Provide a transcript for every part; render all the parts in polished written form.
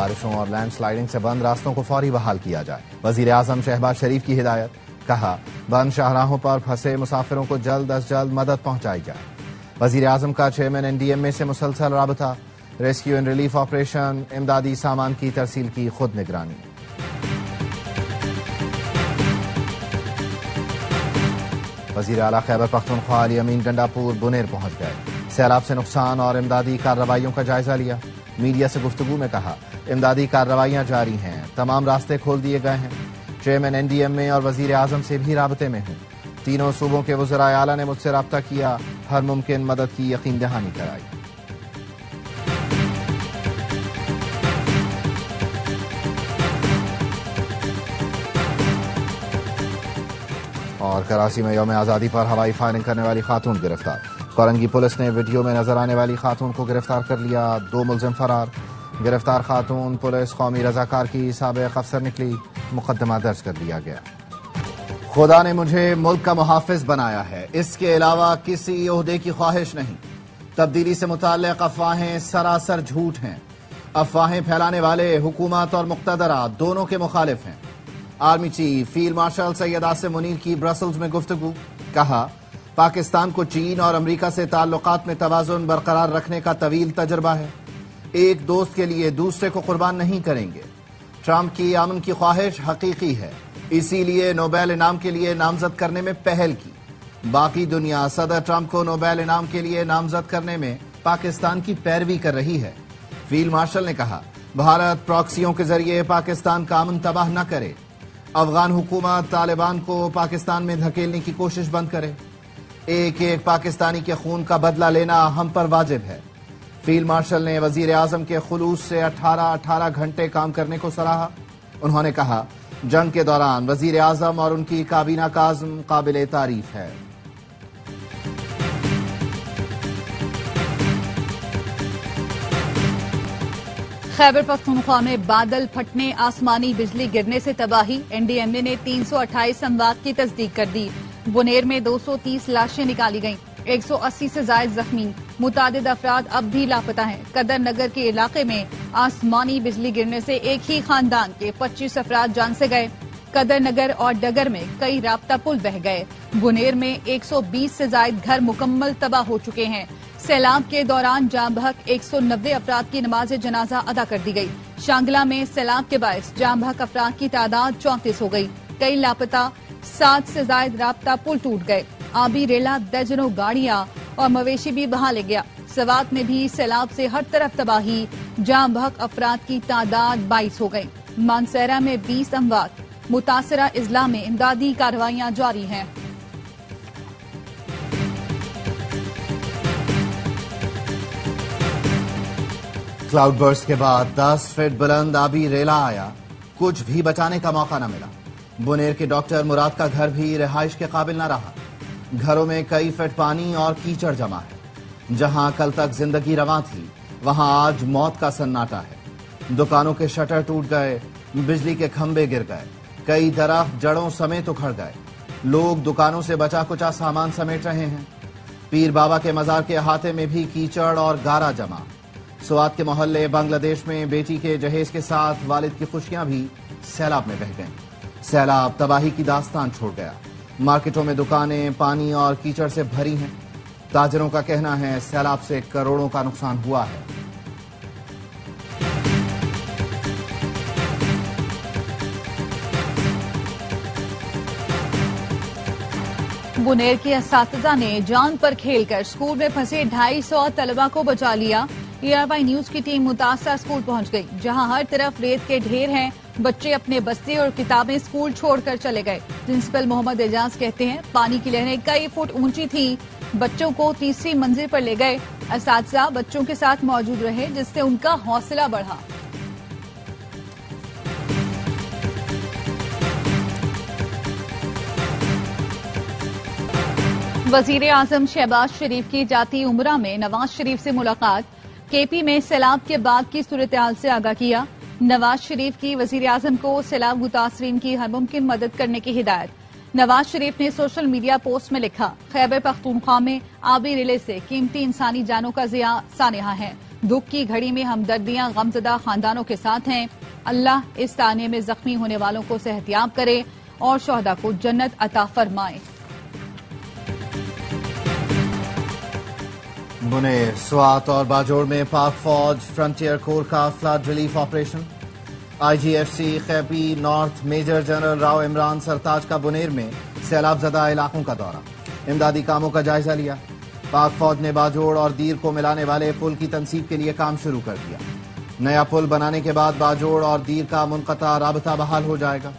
بارشوں اور land sliding سے بند راستوں کو فوری بحال کیا جائے۔ وزیر اعظم شہباز شریف کی ہدایت، کہا بند شاہراہوں پر پھنسے مسافروں کو جلد از جلد مدد پہنچائی جائے۔ وزیر اعظم کا چیئرمین NDMA سے مسلسل رابطہ، ریسکیو اینڈ ریلیف آپریشن، امدادی سامان کی ترسیل کی خود نگرانی۔ وزیر اعلیٰ خیبر پختونخوا علی امین گنڈاپور بنیر پہنچ گئے، سیلاب سے نقصان اور امدادی کارروائیوں کا جائزہ لیا۔ میڈیا سے گفتگو میں کہا امدادی کارروائیاں جاری ہیں، تمام راستے کھول دیے گئے ہیں۔ چیئرمین NDMA اور وزیر اعظم سے بھی رابطے میں ہوں۔ تینوں صوبوں کے وزرائے اعلیٰ نے مجھ سے رابطہ کیا، ہر ممکن مدد کی یقین دہانی کرائی۔ اور کراچی میں یوم آزادی پر ہوائی فائرنگ کرنے والی خاتون گرفتار۔ کورنگی پولیس نے ویڈیو میں نظر آنے والی خاتون کو گرفتار کر لیا، 2 ملزم فرار۔ گرفتار خاتون پولیس قومی رضاکار کی سابق افسر نکلی، مقدمہ درج کر لیا گیا۔ خدا نے مجھے ملک کا محافظ بنایا ہے، اس کے علاوہ کسی عہدے کی خواہش نہیں۔ تبدیلی سے متعلق افواہیں سراسر جھوٹ ہیں۔ افواہیں پھیلانے والے حکومت اور مقتدرہ دونوں کے مخالف ہیں۔ Army chief field marshal Syed Asim Munir کی برسلز میں گفتگو، کہا پاکستان کو چین اور امریکہ سے تعلقات میں توازن برقرار رکھنے کا طویل تجربہ ہے، ایک دوست کے لیے دوسرے کو قربان نہیں کریں گے۔ ٹرمپ کی امن کی خواہش حقیقی ہے، اسی لیے نوبیل انعام کے لیے نامزد کرنے میں پہل کی۔ باقی دنیا صدر ٹرمپ کو نوبیل انعام کے لیے نامزد کرنے میں پاکستان کی پیروی کر رہی ہے۔ فیلڈ مارشل نے کہا بھارت پراکسیوں کے ذریعے پاکستان کا امن تباہ نہ کرے، افغان حکومت طالبان کو پاکستان میں دھکیلنے کی کوشش بند کرے، ایک ایک پاکستانی کے خون کا بدلہ لینا ہم پر واجب ہے۔ فیلڈ مارشل نے وزیر اعظم کے خلوص سے 18 گھنٹے کام کرنے کو سراہا۔ انہوں نے کہا جنگ کے دوران وزیر اعظم اور ان کی کابینہ کا عزم قابل تعریف ہے۔ خیبر پختونخوا میں بادل پھٹنے، آسمانی بجلی گرنے سے تباہی، NDMA نے 328 اموات کی تصدیق کر دی۔ بنیر میں 230 لاشیں نکالی گئیں، 180 سے زائد زخمی، متعدد افراد اب بھی لاپتہ ہیں۔ قدر نگر کے علاقے میں آسمانی بجلی گرنے سے ایک ہی خاندان کے 25 افراد جان سے گئے۔ قدر نگر اور ڈگر میں کئی رابطہ پل بہہ گئے۔ بنیر میں 120 سے زائد گھر مکمل تباہ ہو چکے ہیں۔ سیلاب کے دوران جاں بحق 190 افراد کی نماز جنازہ ادا کر دی گئی۔ شانگلہ میں سیلاب کے باعث جاں بحق افراد کی تعداد 34 ہو گئی، کئی لاپتہ، 7 سے زائد رابطہ پل ٹوٹ گئے۔ آبی ریلا، درجنوں گاڑیاں اور مویشی بھی بہا لے گیا۔ سوات میں بھی سیلاب سے ہر طرف تباہی، جاں بحق افراد کی تعداد 22 ہو گئی۔ مانسہرہ میں 20 اموات، متاثرہ اضلاع میں امدادی کارروائیاں جاری ہیں۔ کلاؤڈ برسٹ کے بعد 10 فٹ بلند آبی ریلا آیا، کچھ بھی بچانے کا موقع نہ ملا۔ بنیر کے ڈاکٹر مراد کا گھر بھی رہائش کے قابل نہ رہا۔ گھروں میں کئی فٹ پانی اور کیچڑ جمع ہے۔ جہاں کل تک زندگی رواں تھی، وہاں آج موت کا سناٹا ہے۔ دکانوں کے شٹر ٹوٹ گئے، بجلی کے کھمبے گر گئے، کئی درخت جڑوں سمیت اکھڑ گئے۔ لوگ دکانوں سے بچا کچا سامان سمیٹ رہے ہیں۔ پیر بابا کے مزار کے احاطے میں بھی کیچڑ اور گارا جمع۔ سوات کے محلے بنگلہ دیش میں بیٹی کے جہیز کے ساتھ والد کی خوشیاں بھی سیلاب میں بہہ گئیں۔ سیلاب تباہی کی داستان چھوڑ گیا۔ مارکیٹوں میں دکانیں پانی اور کیچڑ سے بھری ہیں۔ تاجروں کا کہنا ہے سیلاب سے کروڑوں کا نقصان ہوا ہے۔ بنیر کے اساتذہ نے جان پر کھیل کر اسکول میں پھنسے 250 طلبہ کو بچا لیا۔ ERY نیوز کی ٹیم متاثرہ اسکول پہنچ گئی، جہاں ہر طرف ریت کے ڈھیر ہیں۔ بچے اپنے بستے اور کتابیں اسکول چھوڑ کر چلے گئے۔ پرنسپل محمد اعجاز کہتے ہیں پانی کی لہریں کئی فٹ اونچی تھی، بچوں کو تیسری منزل پر لے گئے۔ اساتذہ بچوں کے ساتھ موجود رہے، جس سے ان کا حوصلہ بڑھا۔ وزیر اعظم شہباز شریف کی جاتی عمرہ میں نواز شریف سے ملاقات، KP میں سیلاب کے بعد کی صورتحال سے آگاہ کیا۔ نواز شریف کی وزیر اعظم کو سیلاب متاثرین کی ہر ممکن مدد کرنے کی ہدایت۔ نواز شریف نے سوشل میڈیا پوسٹ میں لکھا خیبر پختونخوا میں آبی ریلے سے قیمتی انسانی جانوں کا ضیاع سانحہ ہے، دکھ کی گھڑی میں ہمدردیاں غمزدہ خاندانوں کے ساتھ ہیں. اللہ اس تانے میں زخمی ہونے والوں کو صحتیاب کرے اور شہداء کو جنت عطا فرمائے. بنیر، سوات اور باجوڑ میں پاک فوج فرنٹیئر کور کا flood relief operation. I G F C KP north major general Rao Imran Sartaj کا بنیر میں سیلاب زدہ علاقوں کا دورہ، امدادی کاموں کا جائزہ لیا. پاک فوج نے باجوڑ اور دیر کو ملانے والے پل کی تنصیب کے لیے کام شروع کر دیا. نیا پل بنانے کے بعد باجوڑ اور دیر کا منقطع رابطہ بحال ہو جائے گا.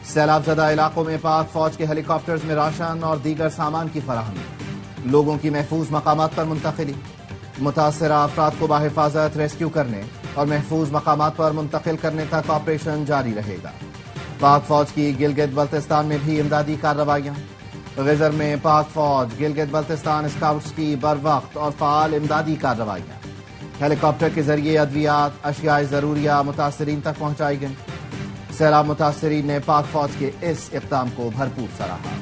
سیلاب زدہ علاقوں میں پاک فوج کے ہیلی کاپٹرز میں راشن اور دیگر سامان کی فراہمی، لوگوں کی محفوظ مقامات پر منتقلی. متاثرہ افراد کو بحفاظت ریسکیو کرنے اور محفوظ مقامات پر منتقل کرنے تک آپریشن جاری رہے گا. پاک فوج کی گلگت بلتستان میں بھی امدادی کارروائیاں. غزر میں پاک فوج گلگت بلتستان اسکاؤٹس کی بر وقت اور فعال امدادی کارروائیاں. ہیلی کاپٹر کے ذریعے ادویات، اشیاء ضروریہ متاثرین تک پہنچائی گئیں. سیلاب متاثرین نے پاک فوج کے اس اقدام کو بھرپور سراہا.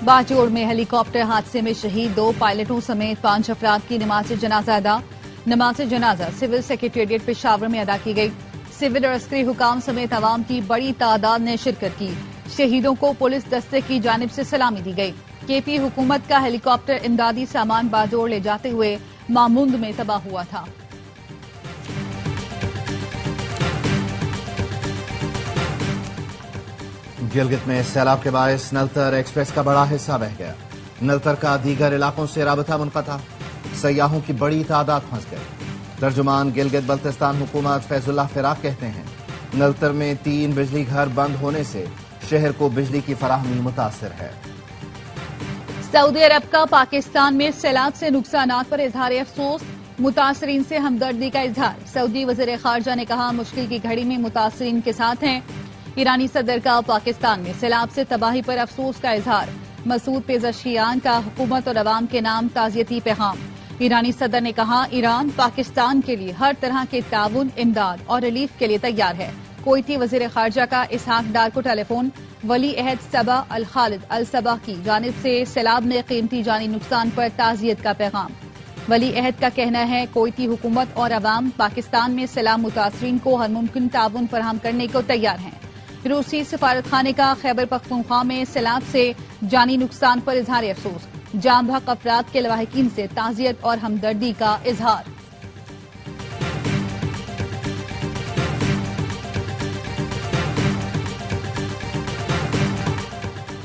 باجوڑ میں ہیلی کاپٹر حادثے میں شہید 2 پائلٹوں سمیت 5 افراد کی نماز جنازہ ادا. نماز جنازہ سول سیکریٹریٹ پشاور میں ادا کی گئی. سول اور عسکری حکام سمیت عوام کی بڑی تعداد نے شرکت کی. شہیدوں کو پولیس دستے کی جانب سے سلامی دی گئی. کے پی حکومت کا ہیلی کاپٹر امدادی سامان باجوڑ لے جاتے ہوئے ماموند میں تباہ ہوا تھا. گلگت میں سیلاب کے باعث نلتر ایکسپریس کا بڑا حصہ بہہ گیا. نلتر کا دیگر علاقوں سے رابطہ منقطع، سیاحوں کی بڑی تعداد پھنس گئی. ترجمان گلگت بلتستان حکومت فیض اللہ فراق کہتے ہیں نلتر میں 3 بجلی گھر بند ہونے سے شہر کو بجلی کی فراہمی متاثر ہے. سعودی عرب کا پاکستان میں سیلاب سے نقصانات پر اظہار افسوس، متاثرین سے ہمدردی کا اظہار. سعودی وزیر خارجہ نے کہا مشکل کی گھڑی میں متاثرین کے ساتھ ہیں. ایرانی صدر کا پاکستان میں سیلاب سے تباہی پر افسوس کا اظہار. مسعود پیزشکیان کا حکومت اور عوام کے نام تعزیتی پیغام. ایرانی صدر نے کہا ایران پاکستان کے لیے ہر طرح کے تعاون، امداد اور ریلیف کے لیے تیار ہے. کویتی وزیر خارجہ کا اسحاق ڈار کو ٹیلی فون. ولی عہد صبا الخالد الصبا کی جانب سے سیلاب میں قیمتی جانی نقصان پر تعزیت کا پیغام. ولی عہد کا کہنا ہے کویتی حکومت اور عوام پاکستان میں سیلاب متاثرین کو ہر ممکن تعاون فراہم کرنے کو تیار ہیں. روسی سفارت خانے کا خیبر پختونخوا میں سیلاب سے جانی نقصان پر اظہار افسوس. جام بحق افراد کے لواحقین سے تعزیت اور ہمدردی کا اظہار.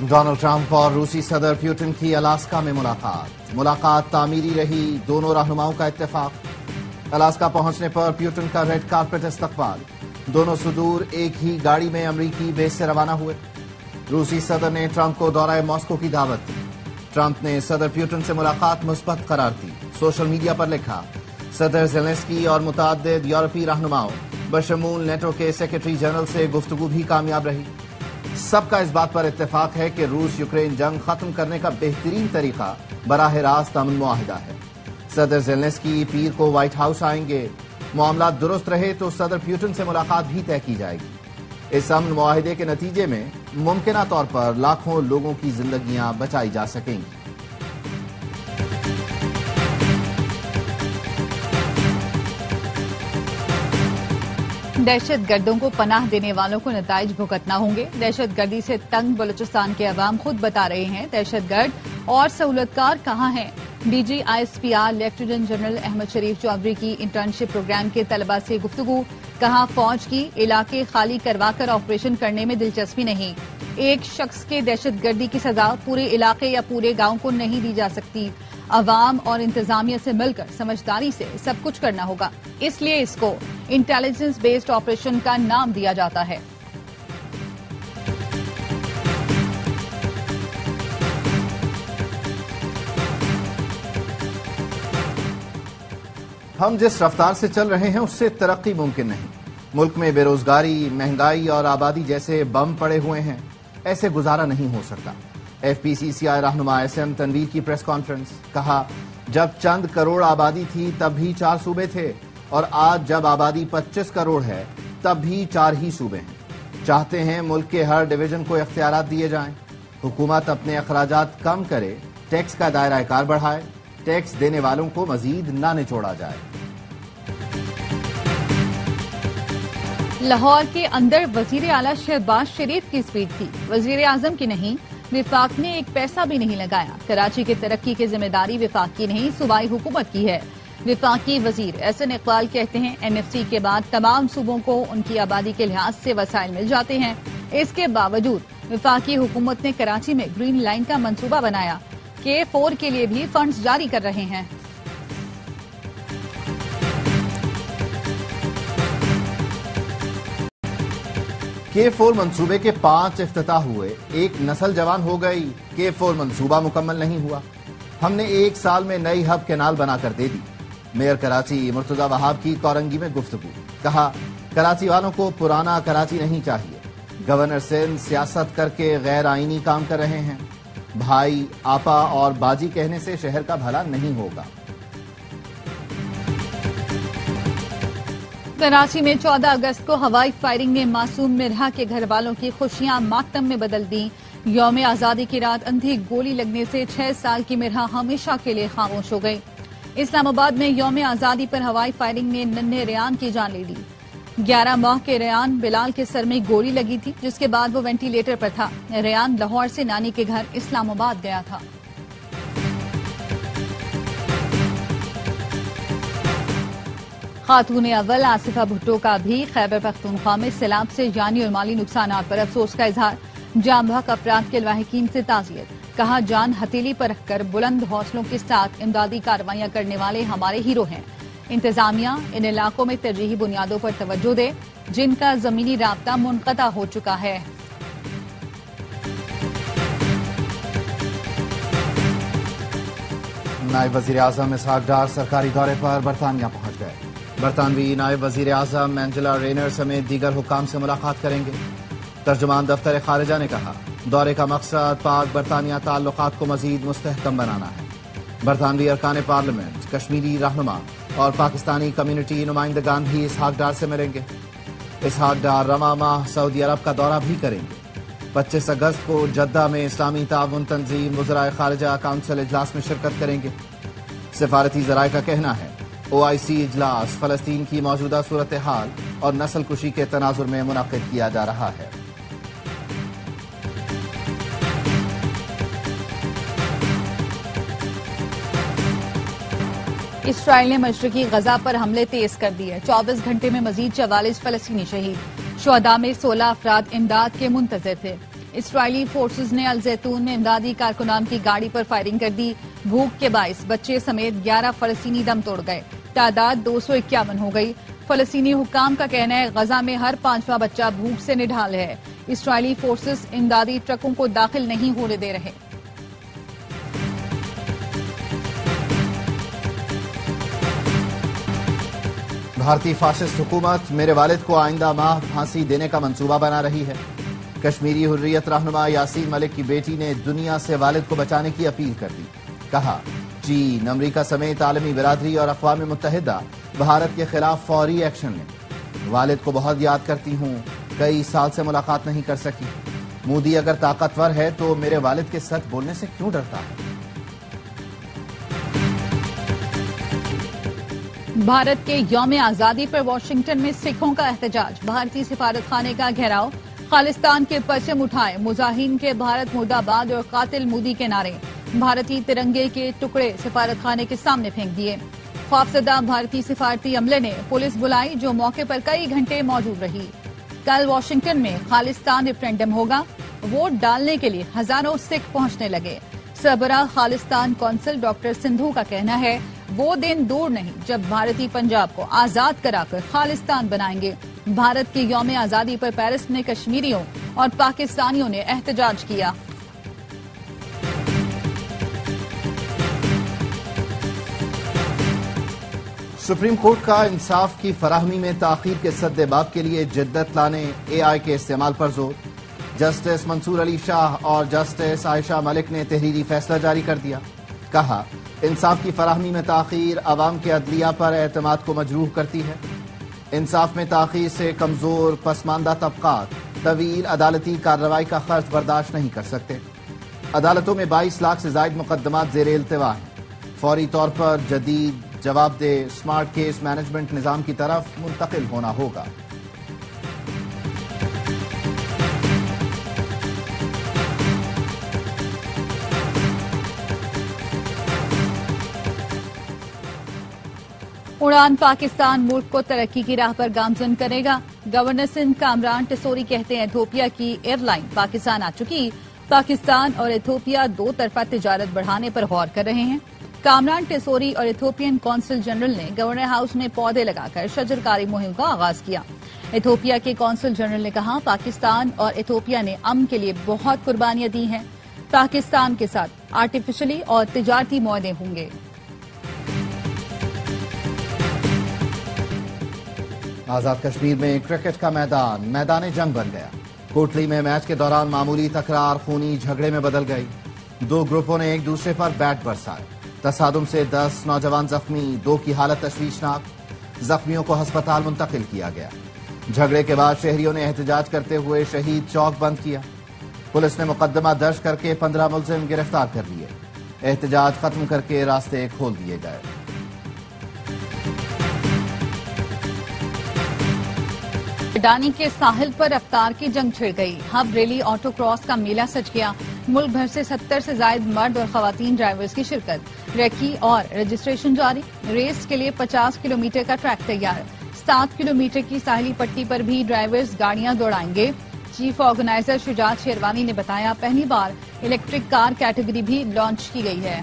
ڈونلڈ ٹرمپ اور روسی صدر پیوٹن کی الاسکا میں ملاقات تعمیری رہی. دونوں رہنماؤں کا اتفاق. الاسکا پہنچنے پر پیوٹن کا ریڈ کارپیٹ استقبال. دونوں صدور ایک ہی گاڑی میں امریکی بیس سے روانہ ہوئے. روسی صدر نے ٹرمپ کو دورہ ماسکو کی دعوت دی. ٹرمپ نے صدر پیوٹن سے ملاقات مثبت قرار دی. سوشل میڈیا پر لکھا صدر زیلنسکی اور متعدد یورپی رہنماؤں بشمول نیٹو کے سیکرٹری جنرل سے گفتگو بھی کامیاب رہی. سب کا اس بات پر اتفاق ہے کہ روس یوکرین جنگ ختم کرنے کا بہترین طریقہ براہ راست امن معاہدہ ہے. صدر زیلنسکی پیر کو وائٹ ہاؤس آئیں گے. معاملات درست رہے تو صدر پیوٹن سے ملاقات بھی طے کی جائے گی. اس امن معاہدے کے نتیجے میں ممکنہ طور پر لاکھوں لوگوں کی زندگیاں بچائی جا سکیں گی. دہشت گردوں کو پناہ دینے والوں کو نتائج بھگتنا ہوں گے. دہشت گردی سے تنگ بلوچستان کے عوام خود بتا رہے ہیں دہشت گرد اور سہولتکار کہاں ہیں. D G I S P R lieutenant general Ahmed Sharif Chaudhry کی انٹرنشپ پروگرام کے طلبہ سے گفتگو. کہا فوج کی علاقے خالی کروا کر آپریشن کرنے میں دلچسپی نہیں. ایک شخص کے دہشت گردی کی سزا پورے علاقے یا پورے گاؤں کو نہیں دی جا سکتی. عوام اور انتظامیہ سے مل کر سمجھداری سے سب کچھ کرنا ہوگا. اس لیے اس کو انٹیلیجنس بیسڈ آپریشن کا نام دیا جاتا ہے. ہم جس رفتار سے چل رہے ہیں اس سے ترقی ممکن نہیں. ملک میں بے روزگاری، مہنگائی اور آبادی جیسے بم پڑے ہوئے ہیں. ایسے گزارا نہیں ہو سکتا. ایف پی سی سی آئی رہنما ایس ایم تنویر کی پریس کانفرنس. کہا جب چند کروڑ آبادی تھی تب بھی 4 صوبے تھے اور آج جب آبادی 25 کروڑ ہے تب بھی 4 ہی صوبے ہیں. چاہتے ہیں ملک کے ہر ڈویژن کو اختیارات دیے جائیں. حکومت اپنے اخراجات کم کرے, ٹیکس کا دائرہ کار بڑھائے, ٹیکس دینے والوں کو مزید نہ نچوڑا جائے. لاہور کے اندر وزیر اعلیٰ شہباز شریف کی اسپیچ تھی. وزیر اعظم کی نہیں, وفاق نے ایک پیسہ بھی نہیں لگایا. کراچی کی ترقی کی ذمہ داری وفاق کی نہیں, صوبائی حکومت کی ہے. وفاقی وزیر احسن اقبال کہتے ہیں این ایف سی کے بعد تمام صوبوں کو ان کی آبادی کے لحاظ سے وسائل مل جاتے ہیں. اس کے باوجود وفاقی حکومت نے کراچی میں گرین لائن کا منصوبہ بنایا. K4 کے لیے بھی فنڈز جاری کر رہے ہیں. K4 منصوبے کے 5 افتتاح ہوئے, ایک نسل جوان ہو گئی. K4 منصوبہ مکمل نہیں ہوا. ہم نے 1 سال میں نئی ہب کینال بنا کر دے دی. میئر کراچی مرتضی وہاب کی کورنگی میں گفتگو. کہا کراچی والوں کو پرانا کراچی نہیں چاہیے. گورنر سندھ سیاست کر کے غیر آئینی کام کر رہے ہیں. بھائی, آپا اور باجی کہنے سے شہر کا بھلا نہیں ہوگا. کراچی میں 14 اگست کو ہوائی فائرنگ نے معصوم مرہا کے گھر والوں کی خوشیاں ماتم میں بدل دیں. یوم آزادی کی رات اندھی گولی لگنے سے 6 سال کی مرہا ہمیشہ کے لیے خاموش ہو گئی. اسلام آباد میں یوم آزادی پر ہوائی فائرنگ نے ننھے ریان کی جان لے لی. 11 ماہ کے ریان بلال کے سر میں گولی لگی تھی, جس کے بعد وہ وینٹیلیٹر پر تھا. ریان لاہور سے نانی کے گھر اسلام آباد گیا تھا. خاتون اول آصفہ بھٹو کا بھی خیبر پختونخوا میں سیلاب سے جانی اور مالی نقصانات پر افسوس کا اظہار. جاں بحق افراد کے لواحقین سے تعزیت. کہا جان ہتھیلی پر رکھ کر بلند حوصلوں کے ساتھ امدادی کارروائیاں کرنے والے ہمارے ہیرو ہیں. انتظامیہ ان علاقوں میں ترجیحی بنیادوں پر توجہ دے جن کا زمینی رابطہ منقطع ہو چکا ہے. نائب وزیر اعظم اسحاق ڈار سرکاری دورے پر برطانیہ پہنچ گئے. برطانوی نائب وزیر اعظم اینجلا رینر سمیت دیگر حکام سے ملاقات کریں گے. ترجمان دفتر خارجہ نے کہا دورے کا مقصد پاک برطانیہ تعلقات کو مزید مستحکم بنانا ہے. برطانوی ارکان پارلیمنٹ, کشمیری رہنما اور پاکستانی کمیونٹی نمائندگان بھی اسحاق ڈار سے ملیں گے. اسحاق ڈار رواں ماہ سعودی عرب کا دورہ بھی کریں گے. 25 اگست کو جدہ میں اسلامی تعاون تنظیم وزرائے خارجہ کونسل اجلاس میں شرکت کریں گے. سفارتی ذرائع کا کہنا ہے OIC اجلاس فلسطین کی موجودہ صورتحال اور نسل کشی کے تناظر میں منعقد کیا جا رہا ہے. اسرائیل نے مشرقی غزہ پر حملے تیز کر دیے. 24 گھنٹے میں مزید 44 فلسطینی شہید. شہداء میں 16 افراد امداد کے منتظر تھے. اسرائیلی فورسز نے الزیتون میں امدادی کارکنان کی گاڑی پر فائرنگ کر دی. بھوک کے باعث بچے سمیت 11 فلسطینی دم توڑ گئے. تعداد 251 ہو گئی. فلسطینی حکام کا کہنا ہے غزہ میں ہر 5واں بچہ بھوک سے نڈھال ہے. اسرائیلی فورسز امدادی ٹرکوں کو داخل نہیں ہونے دے رہے. بھارتی فاشسٹ حکومت میرے والد کو آئندہ ماہ پھانسی دینے کا منصوبہ بنا رہی ہے. کشمیری حریت رہنما یاسین ملک کی بیٹی نے دنیا سے والد کو بچانے کی اپیل کر دی. کہا چین, امریکہ سمیت عالمی برادری اور اقوام متحدہ بھارت کے خلاف فوری ایکشن لیں. والد کو بہت یاد کرتی ہوں, کئی سال سے ملاقات نہیں کر سکی. مودی اگر طاقتور ہے تو میرے والد کے سچ بولنے سے کیوں ڈرتا ہے؟ بھارت کے یوم آزادی پر واشنگٹن میں سکھوں کا احتجاج. بھارتی سفارت خانے کا گھیراؤ. خالصتان کے پرچم اٹھائے. مظاہرین کے بھارت مرد آباد اور قاتل مودی کے نعرے. بھارتی ترنگے کے ٹکڑے سفارت خانے کے سامنے پھینک دیے. خوفزدہ بھارتی سفارتی عملے نے پولیس بلائی جو موقع پر کئی گھنٹے موجود رہی. کل واشنگٹن میں خالصتان ریفرینڈم ہوگا. ووٹ ڈالنے کے لیے ہزاروں سکھ پہنچنے لگے. سربراہ خالصتان کونسل ڈاکٹر سندھو کا کہنا ہے وہ دن دور نہیں جب بھارتی پنجاب کو آزاد کرا کر خالصتان بنائیں گے. بھارت کی یوم آزادی پر پیرس میں کشمیریوں اور پاکستانیوں نے احتجاج کیا. سپریم کورٹ کا انصاف کی فراہمی میں تاخیر کے سدباب کے لیے جدت لانے AI کے استعمال پر زور. جسٹس منصور علی شاہ اور جسٹس عائشہ ملک نے تحریری فیصلہ جاری کر دیا. کہا انصاف کی فراہمی میں تاخیر عوام کے عدلیہ پر اعتماد کو مجروح کرتی ہے. انصاف میں تاخیر سے کمزور پسماندہ طبقات طویل عدالتی کارروائی کا خرچ برداشت نہیں کر سکتے۔ عدالتوں میں 22 لاکھ سے زائد مقدمات زیر التوا ہیں۔ فوری طور پر جدید جواب دہ سمارٹ کیس مینجمنٹ نظام کی طرف منتقل ہونا ہوگا۔ اڑان پاکستان ملک کو ترقی کی راہ پر گامزن کرے گا۔ گورنر سندھ کامران ٹیسوری کہتے ہیں ایتھوپیا کی ایئر لائن پاکستان آ چکی، پاکستان اور ایتھوپیا دو طرفہ تجارت بڑھانے پر غور کر رہے ہیں۔ کامران ٹیسوری اور ایتھوپین کونسل جنرل نے گورنر ہاؤس میں پودے لگا کر شجرکاری مہم کا آغاز کیا۔ ایتھوپیا کے کونسل جنرل نے کہا پاکستان اور ایتھوپیا نے امن کے لیے بہت قربانیاں دی ہیں۔ پاکستان کے ساتھ آرٹیفیشلی اور تجارتی معاہدے ہوں گے۔ آزاد کشمیر میں کرکٹ کا میدان جنگ بن گیا۔ کوٹلی میں میچ کے دوران معمولی تکرار خونی جھگڑے میں بدل گئی۔ دو گروپوں نے ایک دوسرے پر بیٹ برسائے۔ تصادم سے 10 نوجوان زخمی، 2 کی حالت تشویشناک۔ زخمیوں کو ہسپتال منتقل کیا گیا۔ جھگڑے کے بعد شہریوں نے احتجاج کرتے ہوئے شہید چوک بند کیا۔ پولیس نے مقدمہ درج کر کے 15 ملزم گرفتار کر لیے۔ احتجاج ختم کر کے راستے کھول دیے گئے۔ ڈانی کے ساحل پر رفتار کی جنگ چھڑ گئی۔ ہب ریلی آٹو کراس کا میلہ سج گیا۔ ملک بھر سے 70 سے زائد مرد اور خواتین ڈرائیورز کی شرکت۔ ریکی اور رجسٹریشن جاری۔ ریس کے لیے 50 کلومیٹر کا ٹریک تیار۔ 7 کلومیٹر کی ساحلی پٹی پر بھی ڈرائیورز گاڑیاں دوڑائیں گے۔ چیف آرگنائزر شجاعت شیروانی نے بتایا پہلی بار الیکٹرک کار کیٹیگری بھی لانچ کی گئی ہے۔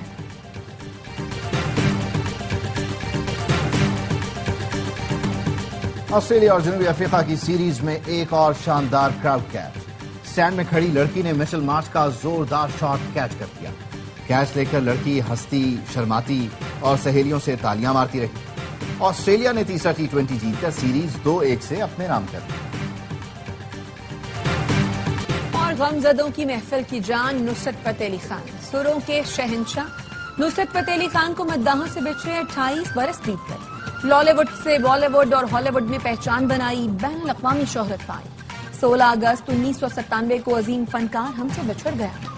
آسٹریلیا اور جنوبی افریقہ کی سیریز میں ایک اور شاندار کراؤڈ کیچ۔ سٹینڈ میں کھڑی لڑکی نے مچل مارش کا زوردار شاٹ کیچ کر دیا۔ کیچ لے کر لڑکی ہنستی شرماتی اور سہیلیوں سے تالیاں مارتی رہی۔ آسٹریلیا نے تیسرا T20 جیت کر سیریز 2-1 سے اپنے نام کر دی۔ اور غمزدوں کی محفل کی جان نصرت فتح علی خان، سروں کے شہنشاہ نصرت فتح علی خان کو مداحوں سے بچھڑے 28 برس بیت گئے۔ Lolly would say Bali would اور ہالی ووڈ میں پہچان بنائی، بین الاقوامی شہرت پائی۔ 16 اگست 1997 کو عظیم فنکار ہم سے بچھڑ گیا۔